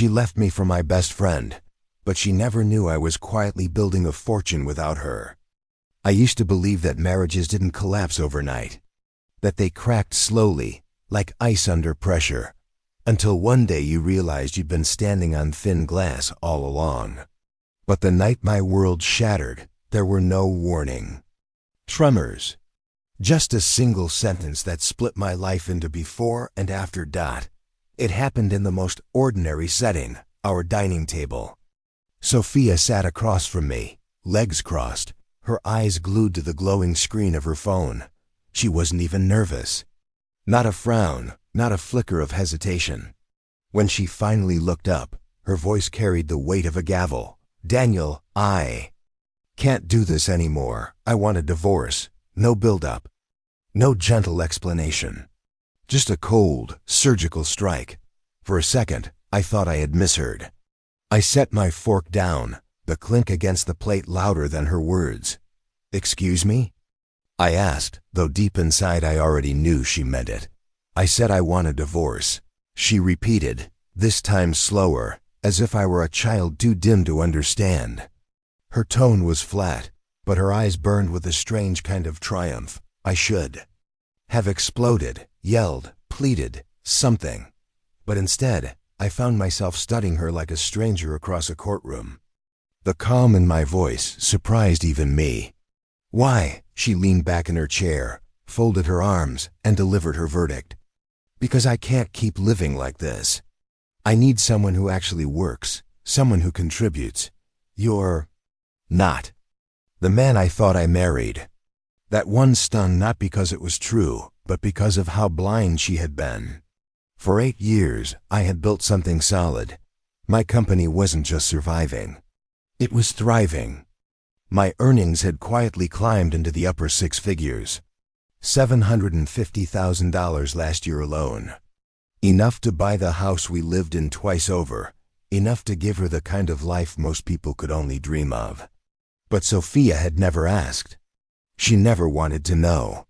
She left me for my best friend, but she never knew I was quietly building a fortune without her. I used to believe that marriages didn't collapse overnight, that they cracked slowly, like ice under pressure, until one day you realized you'd been standing on thin glass all along. But the night my world shattered, there were no warning. Tremors. Just a single sentence that split my life into before and after. It happened in the most ordinary setting, our dining table. Sophia sat across from me, legs crossed, her eyes glued to the glowing screen of her phone. She wasn't even nervous. Not a frown, not a flicker of hesitation. When she finally looked up, her voice carried the weight of a gavel. "Daniel, I can't do this anymore. I want a divorce." No build-up. No gentle explanation. Just a cold, surgical strike. For a second, I thought I had misheard. I set my fork down, the clink against the plate louder than her words. "Excuse me?" I asked, though deep inside I already knew she meant it. "I said I want a divorce," she repeated, this time slower, as if I were a child too dim to understand. Her tone was flat, but her eyes burned with a strange kind of triumph. I should have exploded, yelled, pleaded, something. But instead, I found myself studying her like a stranger across a courtroom. The calm in my voice surprised even me. "Why?" She leaned back in her chair, folded her arms, and delivered her verdict. "Because I can't keep living like this. I need someone who actually works, someone who contributes. You're not the man I thought I married." That one stung not because it was true, but because of how blind she had been. For 8 years, I had built something solid. My company wasn't just surviving. It was thriving. My earnings had quietly climbed into the upper 6 figures. $750,000 last year alone. Enough to buy the house we lived in twice over. Enough to give her the kind of life most people could only dream of. But Sophia had never asked. She never wanted to know.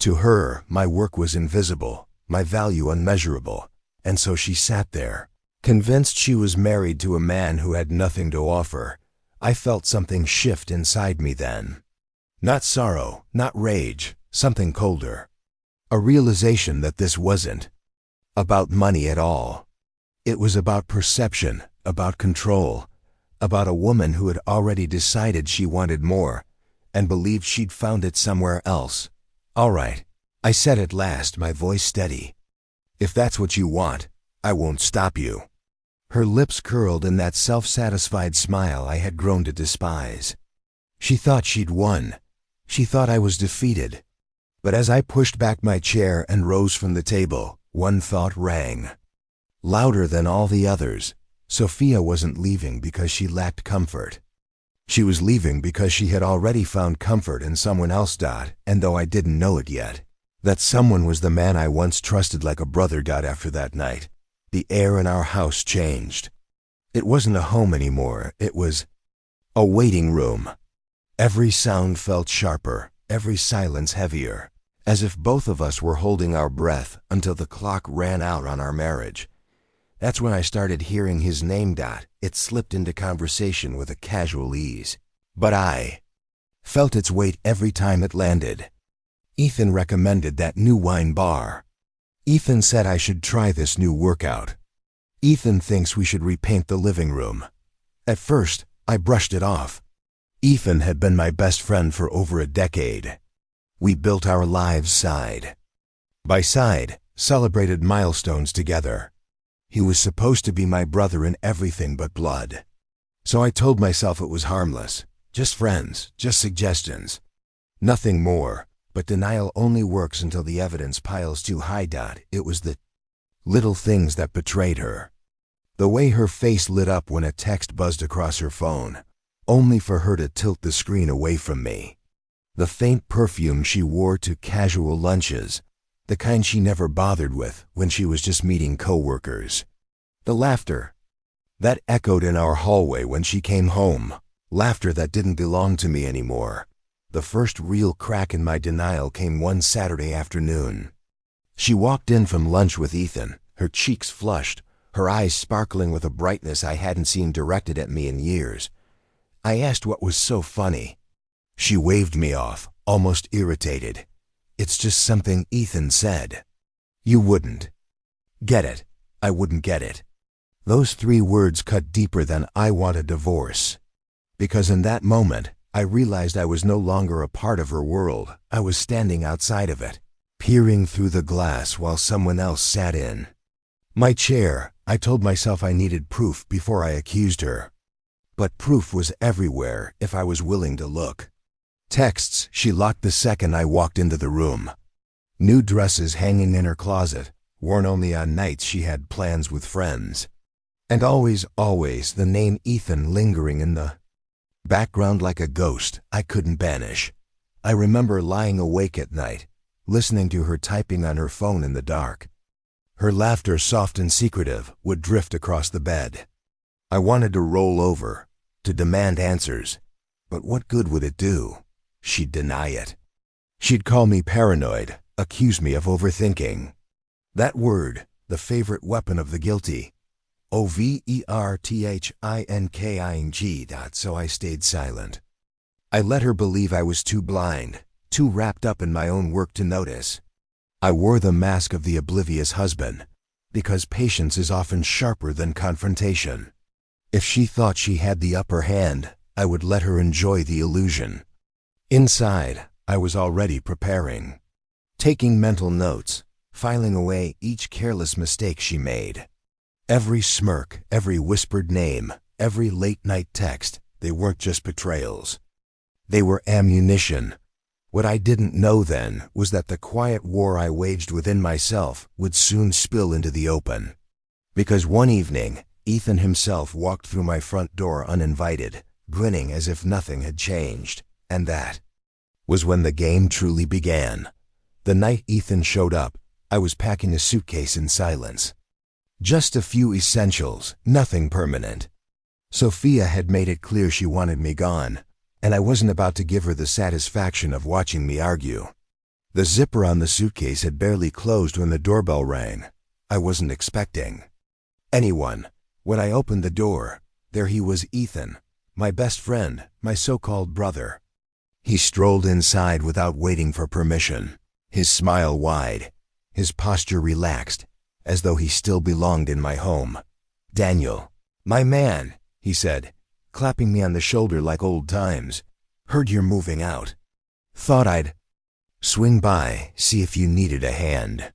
To her, my work was invisible, my value unmeasurable, and so she sat there, convinced she was married to a man who had nothing to offer. I felt something shift inside me then. Not sorrow, not rage, something colder. A realization that this wasn't about money at all. It was about perception, about control, about a woman who had already decided she wanted more and believed she'd found it somewhere else. "All right," I said at last, my voice steady. "If that's what you want, I won't stop you." Her lips curled in that self-satisfied smile I had grown to despise. She thought she'd won. She thought I was defeated. But as I pushed back my chair and rose from the table, one thought rang. Louder than all the others. Sophia wasn't leaving because she lacked comfort. She was leaving because she had already found comfort in someone else. And though I didn't know it yet, that someone was the man I once trusted like a brother. After that night, the air in our house changed. It wasn't a home anymore, it was a waiting room. Every sound felt sharper, every silence heavier, as if both of us were holding our breath until the clock ran out on our marriage. That's when I started hearing his name. It slipped into conversation with a casual ease, but I felt its weight every time it landed. Ethan recommended that new wine bar. Ethan said I should try this new workout. Ethan thinks we should repaint the living room. At first, I brushed it off. Ethan had been my best friend for over a decade. We built our lives side by side, celebrated milestones together. He was supposed to be my brother in everything but blood. So I told myself it was harmless, just friends, just suggestions. Nothing more, but denial only works until the evidence piles too high. It was the little things that betrayed her. The way her face lit up when a text buzzed across her phone, only for her to tilt the screen away from me. The faint perfume she wore to casual lunches, the kind she never bothered with when she was just meeting coworkers. The laughter that echoed in our hallway when she came home, laughter that didn't belong to me anymore. The first real crack in my denial came one Saturday afternoon. She walked in from lunch with Ethan, her cheeks flushed, her eyes sparkling with a brightness I hadn't seen directed at me in years. I asked what was so funny. She waved me off, almost irritated. "It's just something Ethan said." "You wouldn't get it." I wouldn't get it. Those 3 words cut deeper than "I want a divorce." Because in that moment, I realized I was no longer a part of her world. I was standing outside of it, peering through the glass while someone else sat in my chair. I told myself I needed proof before I accused her. But proof was everywhere if I was willing to look. Texts she locked the second I walked into the room. New dresses hanging in her closet, worn only on nights she had plans with friends. And always the name Ethan lingering in the background like a ghost I couldn't banish. I remember lying awake at night, listening to her typing on her phone in the dark. Her laughter, soft and secretive, would drift across the bed. I wanted to roll over, to demand answers. But what good would it do? She'd deny it. She'd call me paranoid, accuse me of overthinking. That word, the favorite weapon of the guilty. overthinking. So I stayed silent. I let her believe I was too blind, too wrapped up in my own work to notice. I wore the mask of the oblivious husband, because patience is often sharper than confrontation. If she thought she had the upper hand, I would let her enjoy the illusion. Inside, I was already preparing, taking mental notes, filing away each careless mistake she made. Every smirk, every whispered name, every late-night text, they weren't just betrayals. They were ammunition. What I didn't know then was that the quiet war I waged within myself would soon spill into the open. Because one evening, Ethan himself walked through my front door uninvited, grinning as if nothing had changed. And that was when the game truly began. The night Ethan showed up, I was packing a suitcase in silence. Just a few essentials, nothing permanent. Sophia had made it clear she wanted me gone, and I wasn't about to give her the satisfaction of watching me argue. The zipper on the suitcase had barely closed when the doorbell rang. I wasn't expecting anyone. When I opened the door, there he was, Ethan, my best friend, my so-called brother. He strolled inside without waiting for permission, his smile wide, his posture relaxed, as though he still belonged in my home. "Daniel, my man," he said, clapping me on the shoulder like old times. "Heard you're moving out. Thought I'd swing by, see if you needed a hand."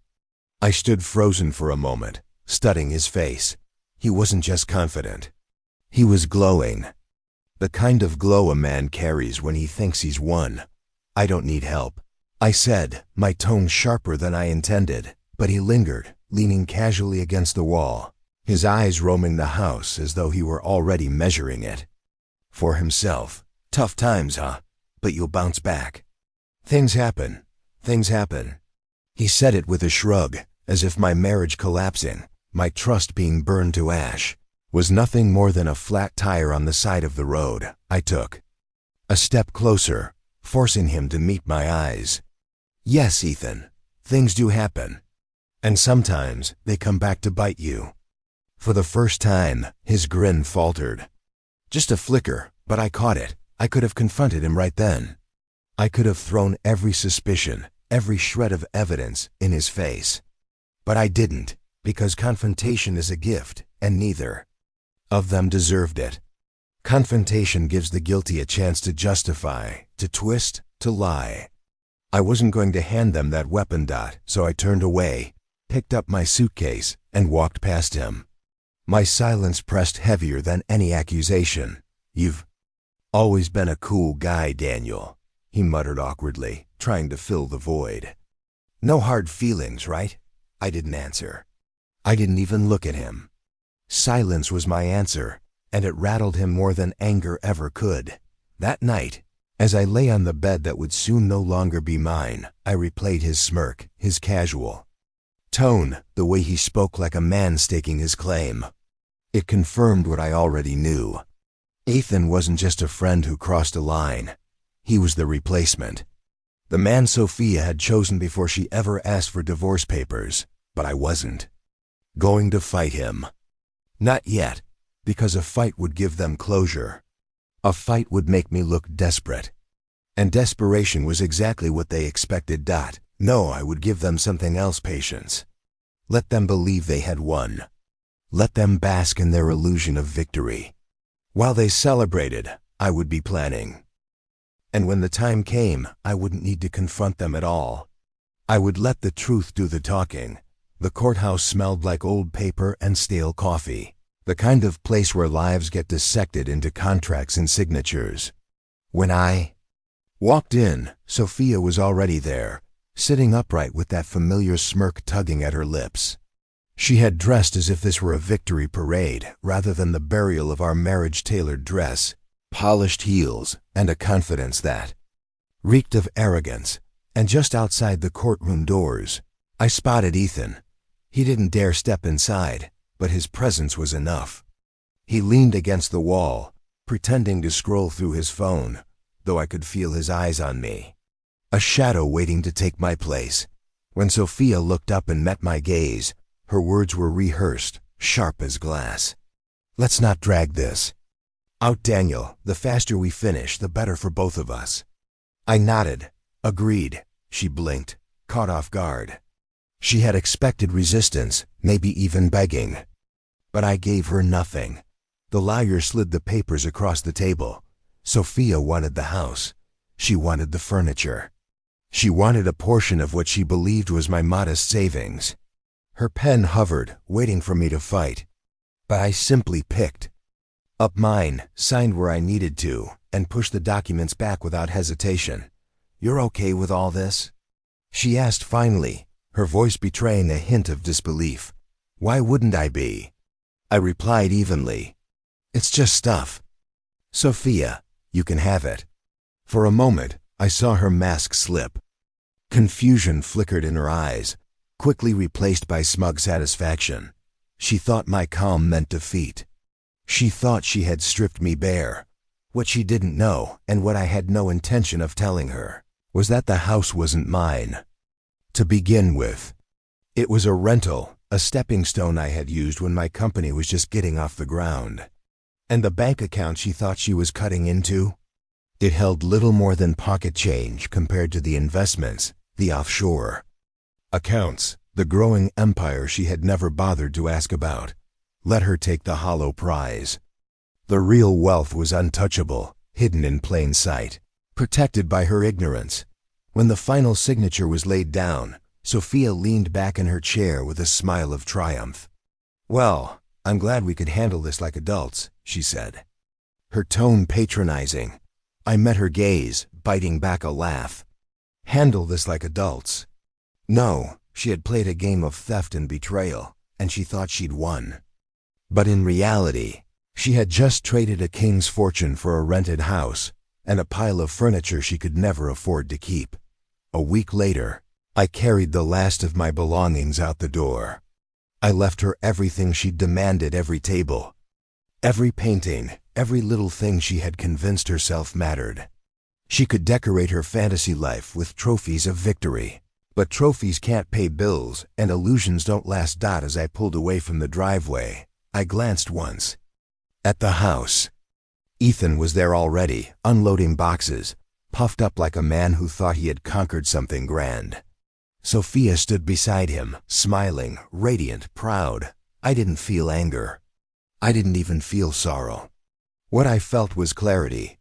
I stood frozen for a moment, studying his face. He wasn't just confident. He was glowing. The kind of glow a man carries when he thinks he's won. "I don't need help," I said, my tone sharper than I intended, but he lingered, leaning casually against the wall, his eyes roaming the house as though he were already measuring it. For himself. "Tough times, huh? But you'll bounce back. Things happen. Things happen." He said it with a shrug, as if my marriage collapsing, my trust being burned to ash, was nothing more than a flat tire on the side of the road. I took a step closer, forcing him to meet my eyes. "Yes, Ethan, things do happen. And sometimes they come back to bite you." For the first time, his grin faltered. Just a flicker, but I caught it. I could have confronted him right then. I could have thrown every suspicion, every shred of evidence in his face. But I didn't, because confrontation is a gift, and neither of them deserved it. Confrontation gives the guilty a chance to justify, to twist, to lie. I wasn't going to hand them that weapon. So I turned away, picked up my suitcase, and walked past him. My silence pressed heavier than any accusation. "You've always been a cool guy, Daniel," he muttered awkwardly, trying to fill the void. "No hard feelings, right?" I didn't answer. I didn't even look at him. Silence was my answer, and it rattled him more than anger ever could. That night, as I lay on the bed that would soon no longer be mine, I replayed his smirk, his casual tone, the way he spoke like a man staking his claim. It confirmed what I already knew. Ethan wasn't just a friend who crossed a line. He was the replacement. The man Sophia had chosen before she ever asked for divorce papers, but I wasn't going to fight him. Not yet, because a fight would give them closure. A fight would make me look desperate. And desperation was exactly what they expected. No, I would give them something else: patience. Let them believe they had won. Let them bask in their illusion of victory. While they celebrated, I would be planning. And when the time came, I wouldn't need to confront them at all. I would let the truth do the talking. The courthouse smelled like old paper and stale coffee, the kind of place where lives get dissected into contracts and signatures. When I walked in, Sophia was already there, sitting upright with that familiar smirk tugging at her lips. She had dressed as if this were a victory parade rather than the burial of our marriage-tailored dress, polished heels, and a confidence that reeked of arrogance. And just outside the courtroom doors, I spotted Ethan. He didn't dare step inside, but his presence was enough. He leaned against the wall, pretending to scroll through his phone, though I could feel his eyes on me. A shadow waiting to take my place. When Sophia looked up and met my gaze, her words were rehearsed, sharp as glass. "Let's not drag this out, Daniel. The faster we finish, the better for both of us." I nodded. Agreed. She blinked, caught off guard. She had expected resistance, maybe even begging. But I gave her nothing. The lawyer slid the papers across the table. Sophia wanted the house. She wanted the furniture. She wanted a portion of what she believed was my modest savings. Her pen hovered, waiting for me to fight. But I simply picked up mine, signed where I needed to, and pushed the documents back without hesitation. "You're okay with all this?" she asked finally, her voice betraying a hint of disbelief. "Why wouldn't I be?" I replied evenly. "It's just stuff. Sophia, you can have it." For a moment, I saw her mask slip. Confusion flickered in her eyes, quickly replaced by smug satisfaction. She thought my calm meant defeat. She thought she had stripped me bare. What she didn't know, and what I had no intention of telling her, was that the house wasn't mine. To begin with, it was a rental, a stepping stone I had used when my company was just getting off the ground. And the bank account she thought she was cutting into? It held little more than pocket change compared to the investments, the offshore accounts, the growing empire she had never bothered to ask about. Let her take the hollow prize. The real wealth was untouchable, hidden in plain sight, protected by her ignorance. When the final signature was laid down, Sophia leaned back in her chair with a smile of triumph. "Well, I'm glad we could handle this like adults," she said, her tone patronizing. I met her gaze, biting back a laugh. Handle this like adults? No, she had played a game of theft and betrayal, and she thought she'd won. But in reality, she had just traded a king's fortune for a rented house and a pile of furniture she could never afford to keep. A week later, I carried the last of my belongings out the door. I left her everything she'd demanded: every table, every painting, every little thing she had convinced herself mattered. She could decorate her fantasy life with trophies of victory. But trophies can't pay bills, and illusions don't last. As I pulled away from the driveway, I glanced once at the house. Ethan was there already, unloading boxes, puffed up like a man who thought he had conquered something grand. Sophia stood beside him, smiling, radiant, proud. I didn't feel anger. I didn't even feel sorrow. What I felt was clarity.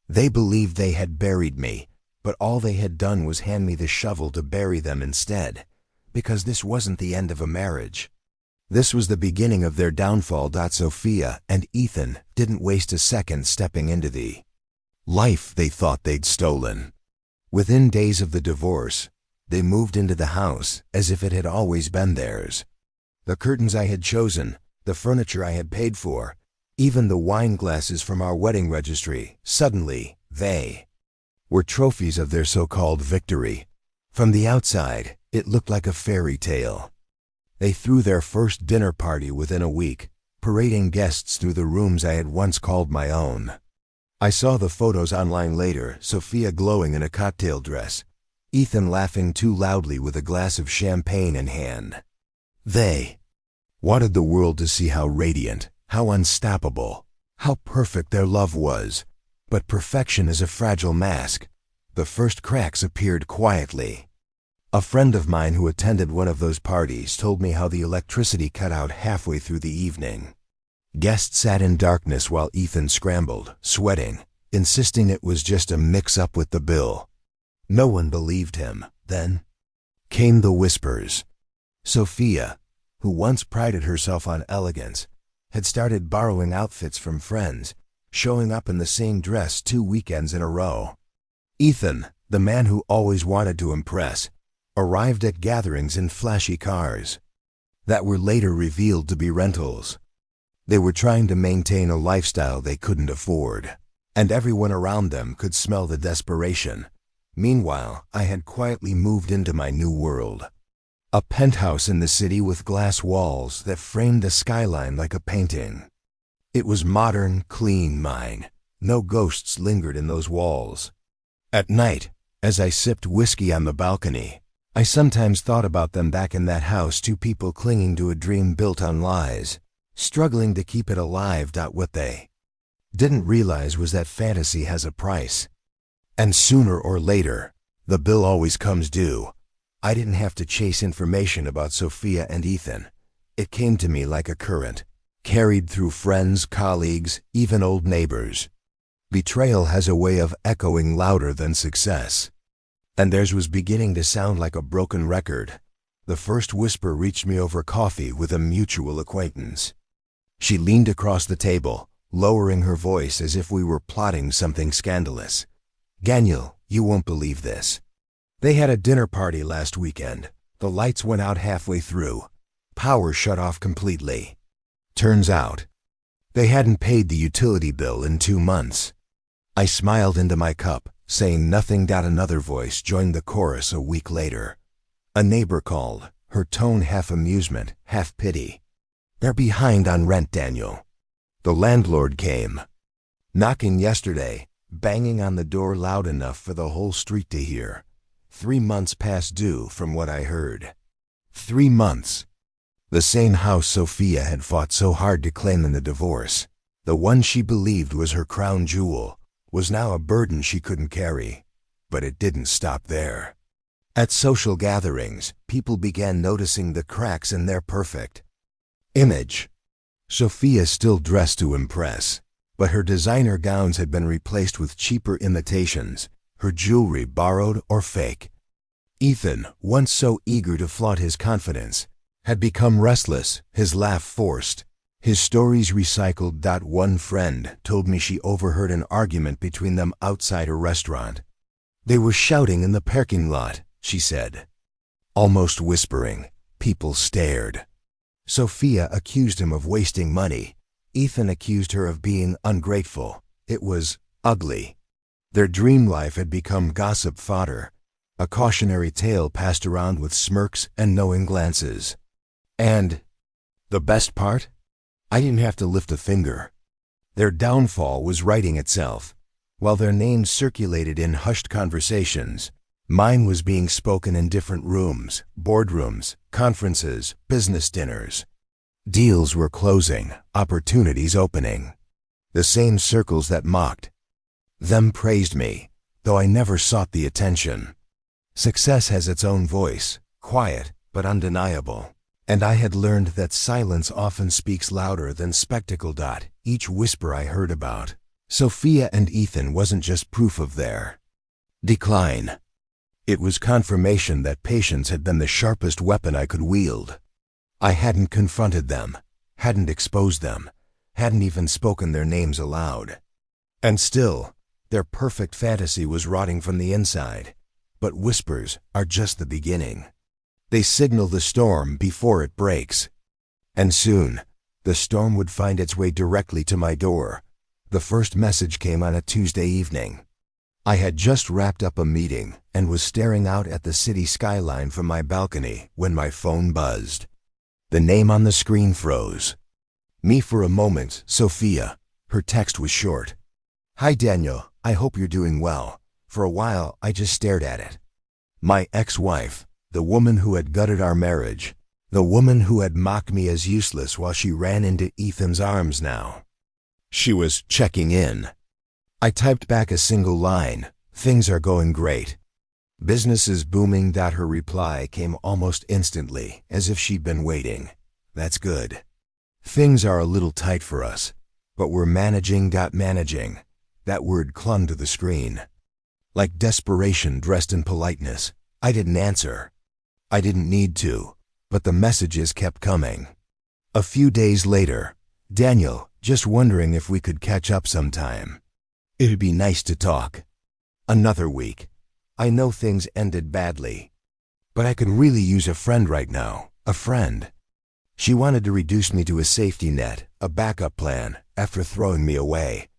They believed they had buried me, but all they had done was hand me the shovel to bury them instead, because this wasn't the end of a marriage. This was the beginning of their downfall. Sophia and Ethan didn't waste a second stepping into the life they thought they'd stolen. Within days of the divorce, they moved into the house as if it had always been theirs. The curtains I had chosen, the furniture I had paid for, even the wine glasses from our wedding registry, suddenly, they were trophies of their so-called victory. From the outside, it looked like a fairy tale. They threw their first dinner party within a week, parading guests through the rooms I had once called my own. I saw the photos online later, Sophia glowing in a cocktail dress, Ethan laughing too loudly with a glass of champagne in hand. They Wanted the world to see how radiant, how unstoppable, how perfect their love was. But perfection is a fragile mask. The first cracks appeared quietly. A friend of mine who attended one of those parties told me how the electricity cut out halfway through the evening. Guests sat in darkness while Ethan scrambled, sweating, insisting it was just a mix-up with the bill. No one believed him. Then came the whispers. Sophia, who once prided herself on elegance, had started borrowing outfits from friends, showing up in the same dress 2 weekends in a row. Ethan, the man who always wanted to impress, arrived at gatherings in flashy cars that were later revealed to be rentals. They were trying to maintain a lifestyle they couldn't afford, and everyone around them could smell the desperation. Meanwhile, I had quietly moved into my new world. A penthouse in the city with glass walls that framed the skyline like a painting. It was modern, clean, mine. No ghosts lingered in those walls. At night, as I sipped whiskey on the balcony, I sometimes thought about them back in that house, 2 people clinging to a dream built on lies, struggling to keep it alive. What they didn't realize was that fantasy has a price. And sooner or later, the bill always comes due. I didn't have to chase information about Sophia and Ethan. It came to me like a current, carried through friends, colleagues, even old neighbors. Betrayal has a way of echoing louder than success. And theirs was beginning to sound like a broken record. The first whisper reached me over coffee with a mutual acquaintance. She leaned across the table, lowering her voice as if we were plotting something scandalous. "Daniel, you won't believe this. They had a dinner party last weekend. The lights went out halfway through. Power shut off completely. Turns out, they hadn't paid the utility bill in 2 months." I smiled into my cup, saying nothing. Another voice joined the chorus a week later. A neighbor called, her tone half amusement, half pity. "They're behind on rent, Daniel. The landlord came knocking yesterday, banging on the door loud enough for the whole street to hear. 3 months past due from what I heard. 3 months. The same house Sophia had fought so hard to claim in the divorce, the one she believed was her crown jewel, was now a burden she couldn't carry. But it didn't stop there. At social gatherings, people began noticing the cracks in their perfect image. Sophia still dressed to impress, but her designer gowns had been replaced with cheaper imitations, her jewelry borrowed or fake. Ethan, once so eager to flaunt his confidence, had become restless, his laugh forced, his stories recycled. One friend told me she overheard an argument between them outside a restaurant. "They were shouting in the parking lot," she said. Almost whispering. People stared. Sophia accused him of wasting money. Ethan accused her of being ungrateful. It was ugly. Their dream life had become gossip fodder, a cautionary tale passed around with smirks and knowing glances. And the best part? I didn't have to lift a finger. Their downfall was writing itself. While their names circulated in hushed conversations, mine was being spoken in different rooms, boardrooms, conferences, business dinners. Deals were closing, opportunities opening. The same circles that mocked them praised me, though I never sought the attention. Success has its own voice, quiet but undeniable. And I had learned that silence often speaks louder than spectacle. Each whisper I heard about Sophia and Ethan wasn't just proof of their decline. It was confirmation that patience had been the sharpest weapon I could wield. I hadn't confronted them, hadn't exposed them, hadn't even spoken their names aloud. And still, their perfect fantasy was rotting from the inside. But whispers are just the beginning. They signal the storm before it breaks. And soon, the storm would find its way directly to my door. The first message came on a Tuesday evening. I had just wrapped up a meeting and was staring out at the city skyline from my balcony when my phone buzzed. The name on the screen froze. Me for a moment, Sophia. Her text was short. "Hi Daniel, I hope you're doing well." For a while, I just stared at it. My ex-wife, the woman who had gutted our marriage, The woman who had mocked me as useless while she ran into Ethan's arms now. She was checking in. I typed back a single line, "Things are going great." "Business is booming." Her reply came almost instantly, as if she'd been waiting. "That's good. Things are a little tight for us, but we're managing. Managing. That word clung to the screen. Like desperation dressed in politeness. I didn't answer. I didn't need to, but the messages kept coming. A few days later, "Daniel, just wondering if we could catch up sometime. It'd be nice to talk." Another week. "I know things ended badly, but I could really use a friend right now. A friend." She wanted to reduce me to a safety net, a backup plan, after throwing me away.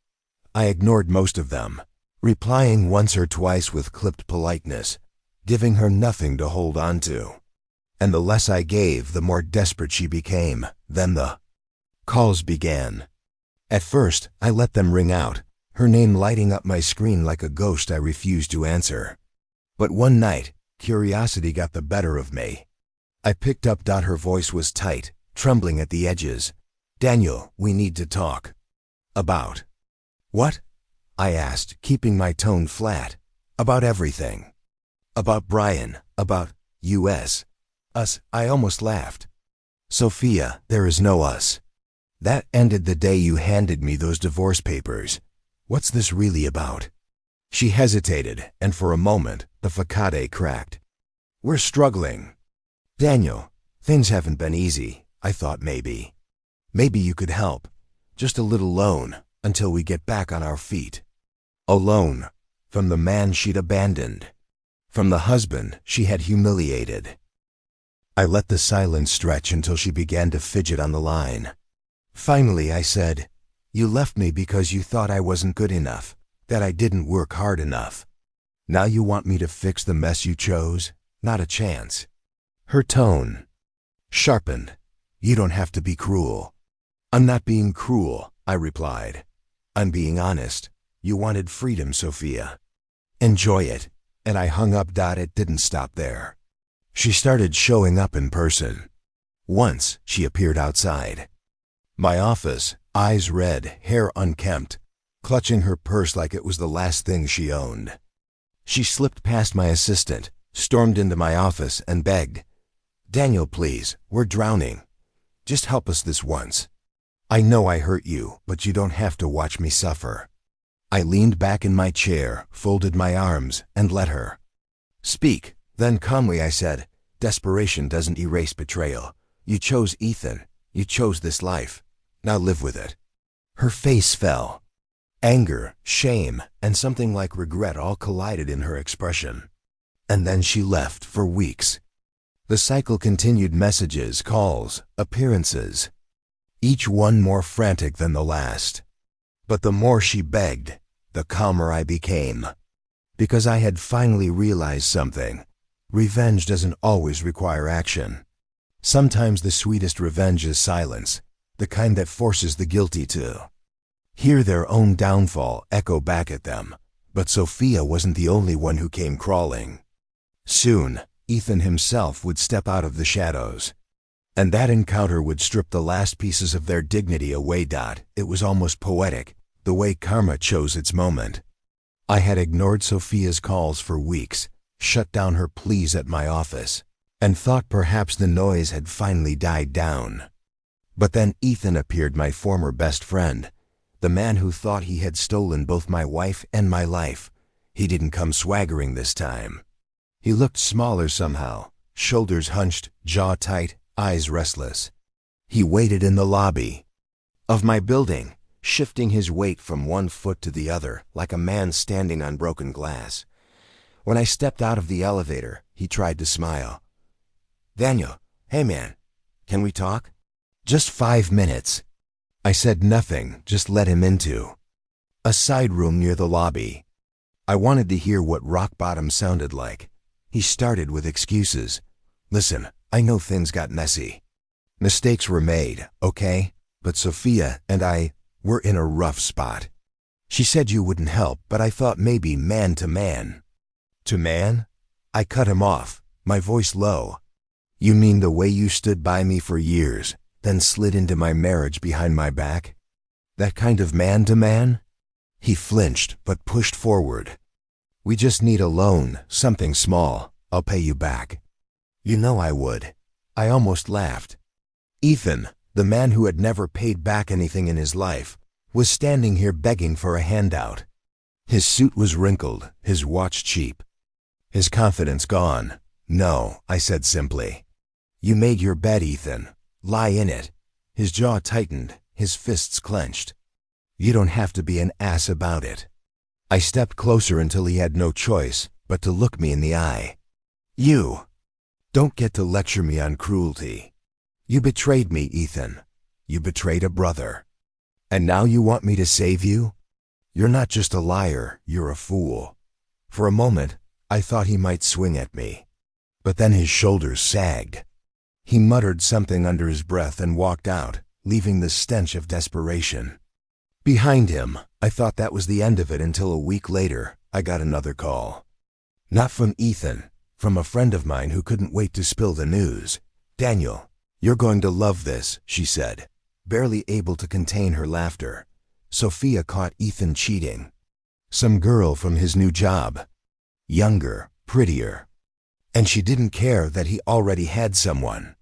I ignored most of them, replying once or twice with clipped politeness, giving her nothing to hold on to. And the less I gave, the more desperate she became. Then the calls began. At first, I let them ring out, her name lighting up my screen like a ghost I refused to answer. But one night, curiosity got the better of me. I picked up. Her voice was tight, trembling at the edges. "Daniel, we need to talk." "About what?" I asked, keeping my tone flat. "About everything. About Brian, about us. Us." I almost laughed. "Sophia, there is no us. That ended the day you handed me those divorce papers. What's this really about?" She hesitated, and for a moment, the facade cracked. "We're struggling. Daniel, things haven't been easy. I thought maybe you could help. Just a little loan, until we get back on our feet." A loan. From the man she'd abandoned. From the husband she had humiliated. I let the silence stretch until she began to fidget on the line. Finally I said, "You left me because you thought I wasn't good enough, that I didn't work hard enough. Now you want me to fix the mess you chose? Not a chance." Her tone sharpened. "You don't have to be cruel." "I'm not being cruel," I replied. "I'm being honest. You wanted freedom, Sophia. Enjoy it." And I hung up. It didn't stop there. She started showing up in person. Once she appeared outside my office, eyes red, hair unkempt, clutching her purse like it was the last thing she owned. She slipped past my assistant, stormed into my office, and begged, "Daniel, please, we're drowning. Just help us this once. I know I hurt you, but you don't have to watch me suffer." I leaned back in my chair, folded my arms, and let her speak. Then calmly I said, "Desperation doesn't erase betrayal. You chose Ethan. You chose this life. Now live with it." Her face fell. Anger, shame, and something like regret all collided in her expression. And then she left for weeks. The cycle continued: messages, calls, appearances, each one more frantic than the last. But the more she begged, the calmer I became. Because I had finally realized something. Revenge doesn't always require action. Sometimes the sweetest revenge is silence, the kind that forces the guilty to hear their own downfall echo back at them. But Sophia wasn't the only one who came crawling. Soon, Ethan himself would step out of the shadows. And that encounter would strip the last pieces of their dignity away. It was almost poetic, the way karma chose its moment. I had ignored Sophia's calls for weeks, shut down her pleas at my office, and thought perhaps the noise had finally died down. But then Ethan appeared, my former best friend, the man who thought he had stolen both my wife and my life. He didn't come swaggering this time. He looked smaller somehow, shoulders hunched, jaw tight, eyes restless. He waited in the lobby of my building, shifting his weight from one foot to the other like a man standing on broken glass. When I stepped out of the elevator, he tried to smile. "Daniel, hey man, can we talk?" "Just 5 minutes." I said nothing, just let him into a side room near the lobby. I wanted to hear what rock bottom sounded like. He started with excuses. "Listen, I know things got messy. Mistakes were made, okay? But Sophia and I, we're in a rough spot. She said you wouldn't help, but I thought maybe man to man." "To man?" I cut him off, my voice low. You mean the way you stood by me for years, then slid into my marriage behind my back? That kind of man-to-man? He flinched, but pushed forward. We just need a loan, something small. I'll pay you back. You know I would. I almost laughed. Ethan, the man who had never paid back anything in his life, was standing here begging for a handout. His suit was wrinkled, his watch cheap. His confidence gone. No, I said simply. You made your bed, Ethan. Lie in it. His jaw tightened, his fists clenched. You don't have to be an ass about it. I stepped closer until he had no choice but to look me in the eye. You don't get to lecture me on cruelty. You betrayed me, Ethan. You betrayed a brother. And now you want me to save you? You're not just a liar, you're a fool. For a moment, I thought he might swing at me. But then his shoulders sagged. He muttered something under his breath and walked out, leaving the stench of desperation. Behind him, I thought that was the end of it until a week later, I got another call. Not from Ethan, from a friend of mine who couldn't wait to spill the news. Daniel, you're going to love this, she said, barely able to contain her laughter. Sophia caught Ethan cheating. Some girl from his new job. Younger, prettier. And she didn't care that he already had someone.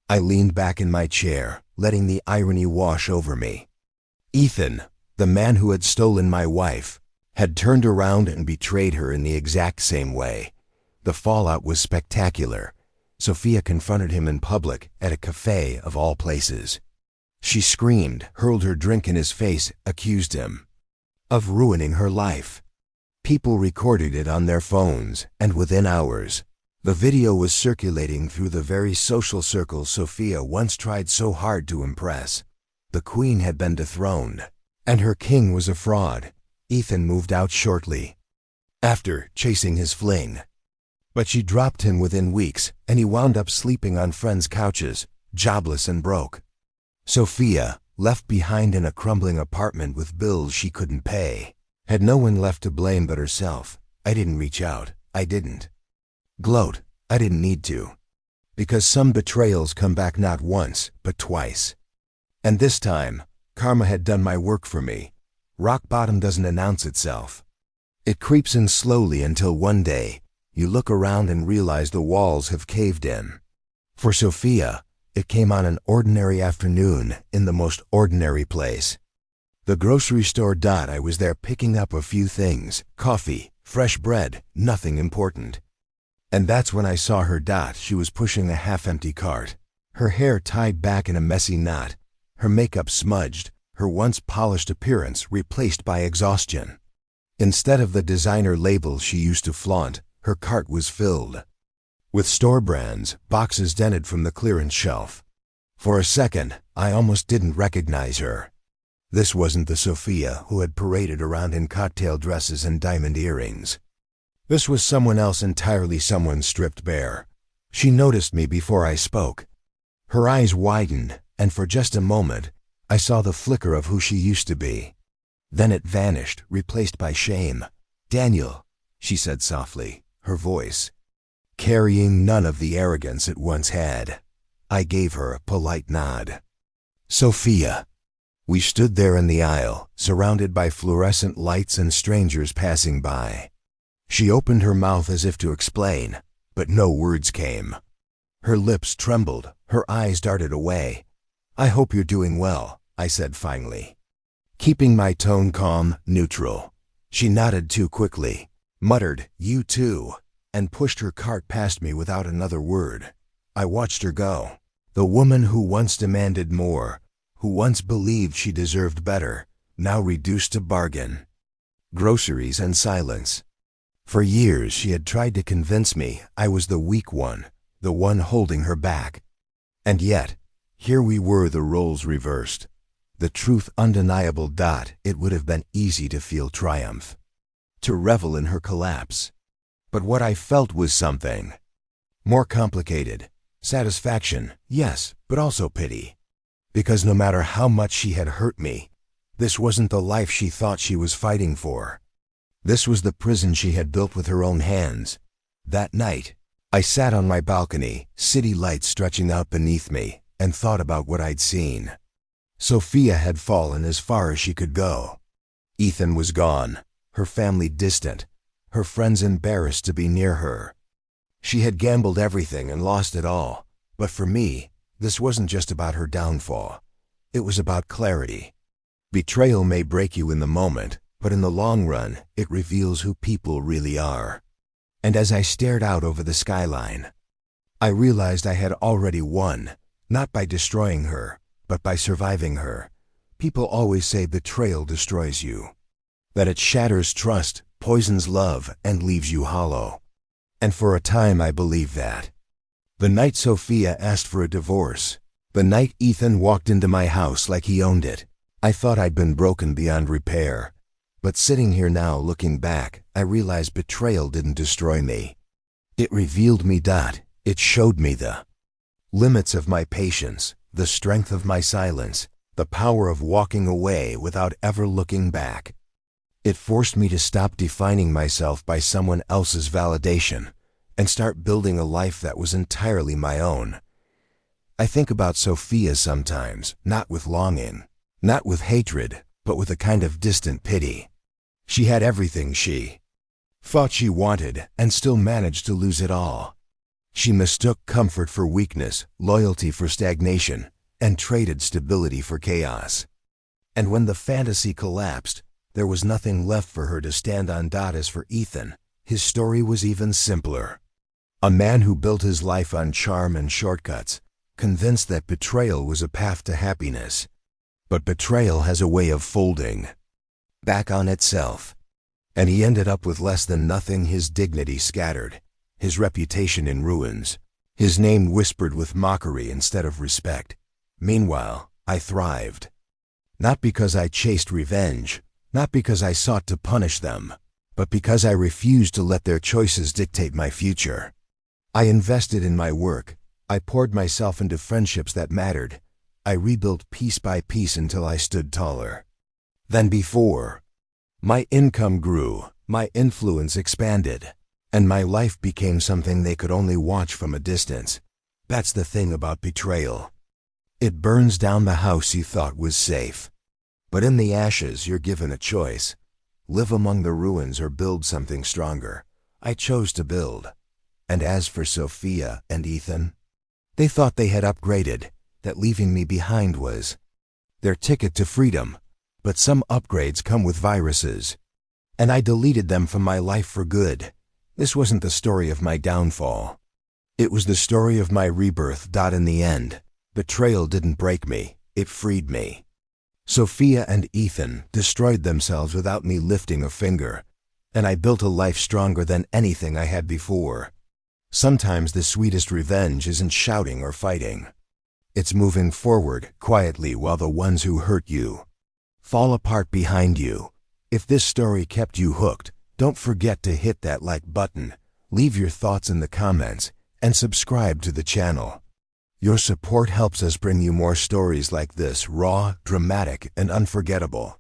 I leaned back in my chair, letting the irony wash over me. Ethan, the man who had stolen my wife, had turned around and betrayed her in the exact same way. The fallout was spectacular. Sophia confronted him in public at a cafe of all places. She screamed, hurled her drink in his face, accused him of ruining her life. People recorded it on their phones, and within hours, the video was circulating through the very social circles Sophia once tried so hard to impress. The queen had been dethroned, and her king was a fraud. Ethan moved out shortly after chasing his fling. But she dropped him within weeks, and he wound up sleeping on friends' couches, jobless and broke. Sophia, left behind in a crumbling apartment with bills she couldn't pay, had no one left to blame but herself. I didn't reach out. I didn't gloat. I didn't need to. Because some betrayals come back not once, but twice. And this time, karma had done my work for me. Rock bottom doesn't announce itself. It creeps in slowly until one day, you look around and realize the walls have caved in. For Sophia, it came on an ordinary afternoon in the most ordinary place. The grocery store. I was there picking up a few things, coffee, fresh bread, nothing important. And that's when I saw her. She was pushing a half-empty cart, her hair tied back in a messy knot, her makeup smudged, her once polished appearance replaced by exhaustion. Instead of the designer labels she used to flaunt, her cart was filled with store brands, boxes dented from the clearance shelf. For a second, I almost didn't recognize her. This wasn't the Sophia who had paraded around in cocktail dresses and diamond earrings. This was someone else entirely, someone stripped bare. She noticed me before I spoke. Her eyes widened, and for just a moment, I saw the flicker of who she used to be. Then it vanished, replaced by shame. Daniel, she said softly, her voice carrying none of the arrogance it once had. I gave her a polite nod. Sophia. We stood there in the aisle, surrounded by fluorescent lights and strangers passing by. She opened her mouth as if to explain, but no words came. Her lips trembled, her eyes darted away. I hope you're doing well, I said finally, keeping my tone calm, neutral. She nodded too quickly, muttered, "You too," and pushed her cart past me without another word. I watched her go. The woman who once demanded more, who once believed she deserved better, now reduced to bargain. Groceries and silence. For years she had tried to convince me I was the weak one, the one holding her back. And yet, here we were, the roles reversed. The truth undeniable. It would have been easy to feel triumph, to revel in her collapse. But what I felt was something more complicated. Satisfaction, yes, but also pity. Because no matter how much she had hurt me, this wasn't the life she thought she was fighting for. This was the prison she had built with her own hands. That night, I sat on my balcony, city lights stretching out beneath me, and thought about what I'd seen. Sophia had fallen as far as she could go. Ethan was gone, her family distant, her friends embarrassed to be near her. She had gambled everything and lost it all, but for me, this wasn't just about her downfall. It was about clarity. Betrayal may break you in the moment, but in the long run, it reveals who people really are. And as I stared out over the skyline, I realized I had already won, not by destroying her, but by surviving her. People always say betrayal destroys you, that it shatters trust, poisons love, and leaves you hollow. And for a time I believed that. The night Sophia asked for a divorce, the night Ethan walked into my house like he owned it, I thought I'd been broken beyond repair. But sitting here now looking back, I realized betrayal didn't destroy me. It revealed me. It showed me the limits of my patience, the strength of my silence, the power of walking away without ever looking back. It forced me to stop defining myself by someone else's validation and start building a life that was entirely my own. I think about Sophia sometimes, not with longing, not with hatred, but with a kind of distant pity. She had everything she thought she wanted and still managed to lose it all. She mistook comfort for weakness, loyalty for stagnation, and traded stability for chaos. And when the fantasy collapsed, there was nothing left for her to stand on. As for Ethan, his story was even simpler. A man who built his life on charm and shortcuts, convinced that betrayal was a path to happiness. But betrayal has a way of folding back on itself. And he ended up with less than nothing, his dignity scattered, his reputation in ruins, his name whispered with mockery instead of respect. Meanwhile, I thrived. Not because I chased revenge, not because I sought to punish them, but because I refused to let their choices dictate my future. I invested in my work. I poured myself into friendships that mattered. I rebuilt piece by piece until I stood taller than before. My income grew, my influence expanded, and my life became something they could only watch from a distance. That's the thing about betrayal. It burns down the house you thought was safe. But in the ashes, you're given a choice. Live among the ruins or build something stronger. I chose to build. And as for Sophia and Ethan, they thought they had upgraded, that leaving me behind was their ticket to freedom. But some upgrades come with viruses, and I deleted them from my life for good. This wasn't the story of my downfall. It was the story of my rebirth. In the end, betrayal didn't break me, it freed me. Sophia and Ethan destroyed themselves without me lifting a finger, and I built a life stronger than anything I had before. Sometimes the sweetest revenge isn't shouting or fighting. It's moving forward quietly while the ones who hurt you fall apart behind you. If this story kept you hooked, don't forget to hit that like button, leave your thoughts in the comments, and subscribe to the channel. Your support helps us bring you more stories like this, raw, dramatic, and unforgettable.